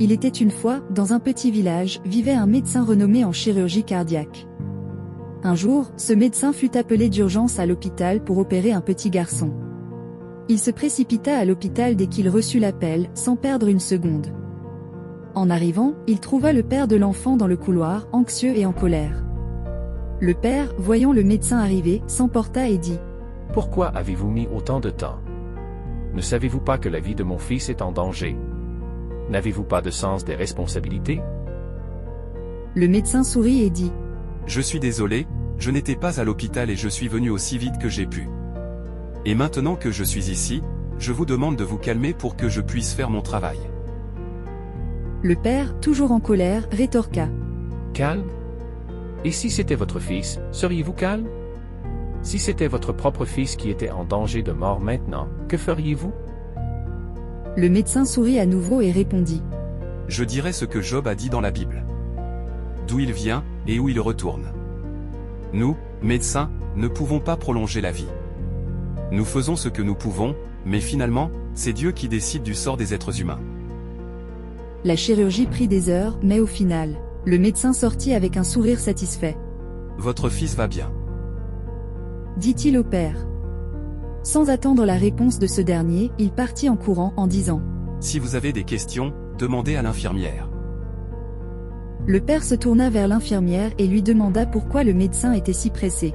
Il était une fois, dans un petit village, vivait un médecin renommé en chirurgie cardiaque. Un jour, ce médecin fut appelé d'urgence à l'hôpital pour opérer un petit garçon. Il se précipita à l'hôpital dès qu'il reçut l'appel, sans perdre une seconde. En arrivant, il trouva le père de l'enfant dans le couloir, anxieux et en colère. Le père, voyant le médecin arriver, s'emporta et dit : « Pourquoi avez-vous mis autant de temps? Ne savez-vous pas que la vie de mon fils est en danger? N'avez-vous pas de sens des responsabilités ?» Le médecin sourit et dit : « Je suis désolé, je n'étais pas à l'hôpital et je suis venu aussi vite que j'ai pu. Et maintenant que je suis ici, je vous demande de vous calmer pour que je puisse faire mon travail. » Le père, toujours en colère, rétorqua : « Calme? Et si c'était votre fils, seriez-vous calme? Si c'était votre propre fils qui était en danger de mort maintenant, que feriez-vous » Le médecin sourit à nouveau et répondit : « Je dirai ce que Job a dit dans la Bible. D'où il vient, et où il retourne. Nous, médecins, ne pouvons pas prolonger la vie. Nous faisons ce que nous pouvons, mais finalement, c'est Dieu qui décide du sort des êtres humains. » La chirurgie prit des heures, mais au final, le médecin sortit avec un sourire satisfait. « Votre fils va bien. » dit-il au père. Sans attendre la réponse de ce dernier, il partit en courant en disant : « Si vous avez des questions, demandez à l'infirmière. » Le père se tourna vers l'infirmière et lui demanda pourquoi le médecin était si pressé.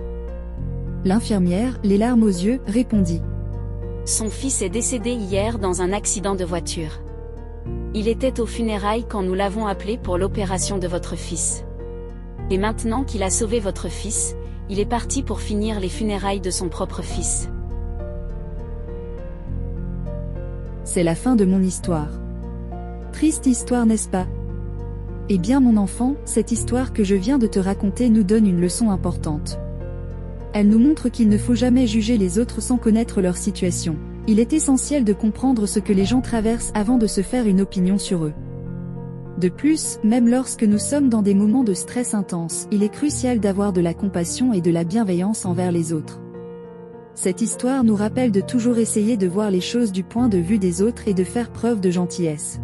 L'infirmière, les larmes aux yeux, répondit : « Son fils est décédé hier dans un accident de voiture. Il était aux funérailles quand nous l'avons appelé pour l'opération de votre fils. Et maintenant qu'il a sauvé votre fils, il est parti pour finir les funérailles de son propre fils. » C'est la fin de mon histoire. Triste histoire, n'est-ce pas? Eh bien mon enfant, cette histoire que je viens de te raconter nous donne une leçon importante. Elle nous montre qu'il ne faut jamais juger les autres sans connaître leur situation. Il est essentiel de comprendre ce que les gens traversent avant de se faire une opinion sur eux. De plus, même lorsque nous sommes dans des moments de stress intense, il est crucial d'avoir de la compassion et de la bienveillance envers les autres. Cette histoire nous rappelle de toujours essayer de voir les choses du point de vue des autres et de faire preuve de gentillesse.